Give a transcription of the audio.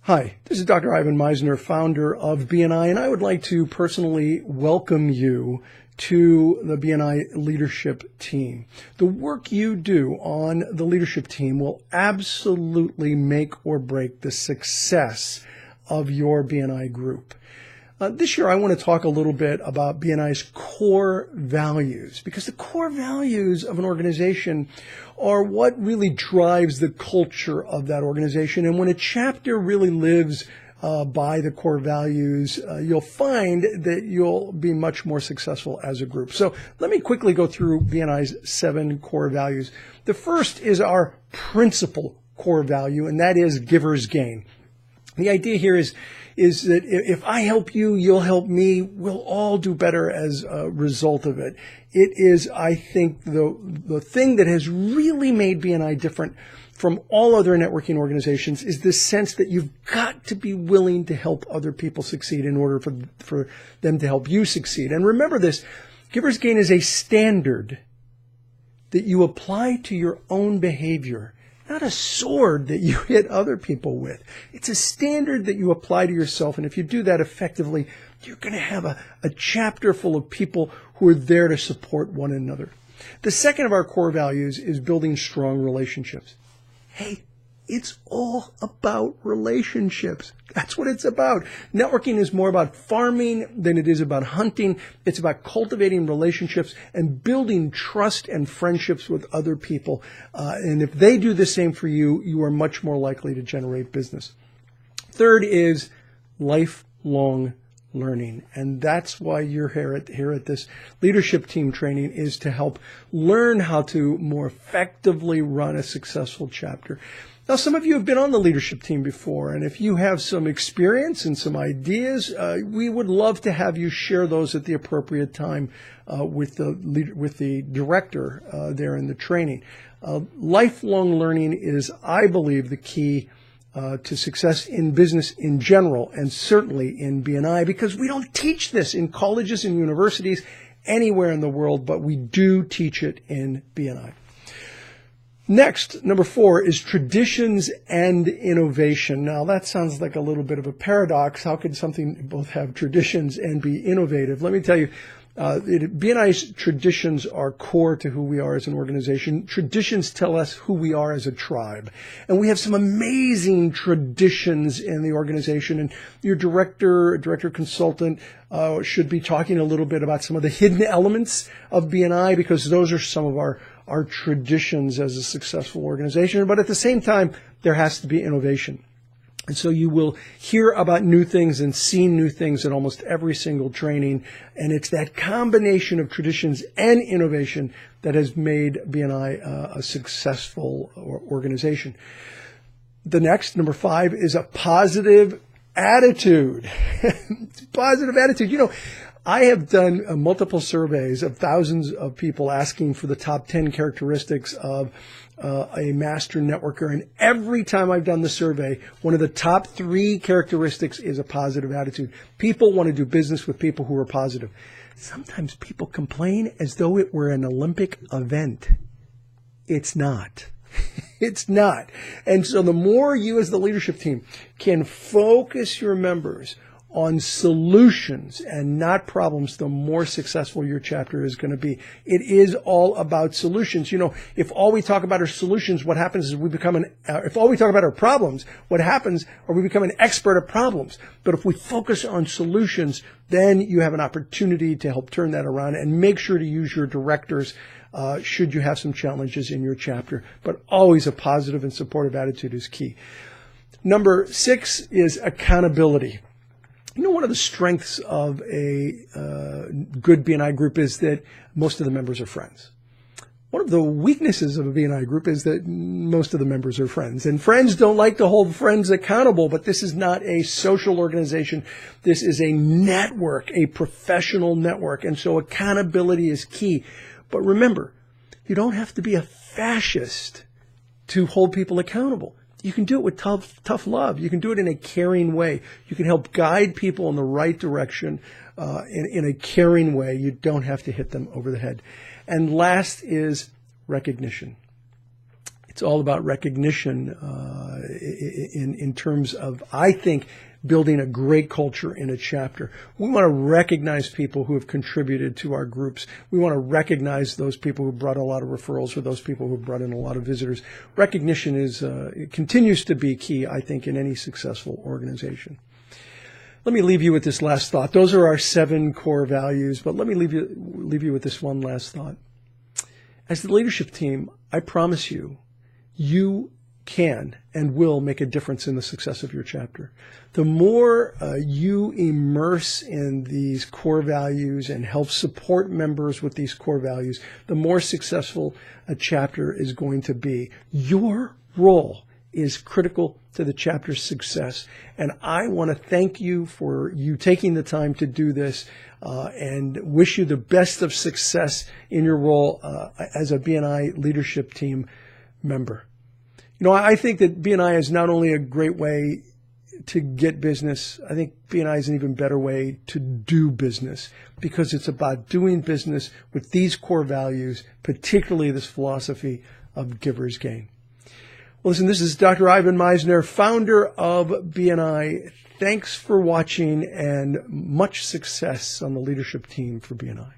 Hi, this is Dr. Ivan Misner, founder of BNI, and I would like to personally welcome you to the BNI leadership team. The work you do on the leadership team will absolutely make or break the success of your BNI group. This year, I want to talk a little bit about BNI's core values, because the core values of an organization are what really drives the culture of that organization. And when a chapter really lives by the core values, you'll find that you'll be much more successful as a group. So let me quickly go through BNI's 7 core values. The first is our principal core value, and that is giver's gain. The idea here is that if I help you, you'll help me. We'll all do better as a result of it. It is, I think, the thing that has really made BNI different from all other networking organizations is this sense that you've got to be willing to help other people succeed in order for them to help you succeed. And remember this, giver's gain is a standard that you apply to your own behavior, not a sword that you hit other people with. It's a standard that you apply to yourself. And if you do that effectively, you're going to have a chapter full of people who are there to support one another. The second of our core values is building strong relationships. Hey, it's all about relationships. That's what it's about. Networking is more about farming than it is about hunting. It's about cultivating relationships and building trust and friendships with other people. And if they do the same for you, you are much more likely to generate business. Third is lifelong learning. And that's why you're here at this leadership team training, is to help learn how to more effectively run a successful chapter. Now, some of you have been on the leadership team before, and if you have some experience and some ideas, we would love to have you share those at the appropriate time with the director there in the training. Lifelong learning is, I believe, the key to success in business in general, and certainly in BNI, because we don't teach this in colleges and universities anywhere in the world, but we do teach it in BNI. Next, number 4 is traditions and innovation. Now, that sounds like a little bit of a paradox. How could something both have traditions and be innovative? Let me tell you, BNI's traditions are core to who we are as an organization. Traditions tell us who we are as a tribe. And we have some amazing traditions in the organization. And your director consultant should be talking a little bit about some of the hidden elements of BNI, because those are some of our traditions as a successful organization. But at the same time, there has to be innovation. And so you will hear about new things and see new things in almost every single training. And it's that combination of traditions and innovation that has made BNI a successful organization. The next, number 5, is a positive attitude. Positive attitude. You know, I have done multiple surveys of thousands of people asking for the top 10 characteristics of a master networker. And every time I've done the survey, one of the top 3 characteristics is a positive attitude. People want to do business with people who are positive. Sometimes people complain as though it were an Olympic event. It's not. It's not. And so the more you as the leadership team can focus your members on solutions and not problems, the more successful your chapter is going to be. It is all about solutions. You know, if all we talk about are solutions, what happens is if all we talk about are problems, what happens are we become an expert at problems. But if we focus on solutions, then you have an opportunity to help turn that around, and make sure to use your directors should you have some challenges in your chapter. But always a positive and supportive attitude is key. Number 6 is accountability. You know, one of the strengths of a good BNI group is that most of the members are friends. One of the weaknesses of a BNI group is that most of the members are friends. And friends don't like to hold friends accountable, but this is not a social organization. This is a network, a professional network. And so accountability is key. But remember, you don't have to be a fascist to hold people accountable. You can do it with tough love. You can do it in a caring way. You can help guide people in the right direction in a caring way. You don't have to hit them over the head. And last is recognition. It's all about recognition in terms of, I think, building a great culture in a chapter. We want to recognize people who have contributed to our groups. We want to recognize those people who brought a lot of referrals or those people who brought in a lot of visitors. Recognition continues to be key, I think, in any successful organization. Let me leave you with this last thought. Those are our 7 core values, but let me leave you with this one last thought. As the leadership team, I promise you, you can and will make a difference in the success of your chapter. The more you immerse in these core values and help support members with these core values, the more successful a chapter is going to be. Your role is critical to the chapter's success, and I want to thank you for you taking the time to do this and wish you the best of success in your role as a BNI leadership team member. You know, I think that BNI is not only a great way to get business, I think BNI is an even better way to do business, because it's about doing business with these core values, particularly this philosophy of giver's gain. Well, listen, this is Dr. Ivan Misner, founder of BNI. Thanks for watching, and much success on the leadership team for BNI.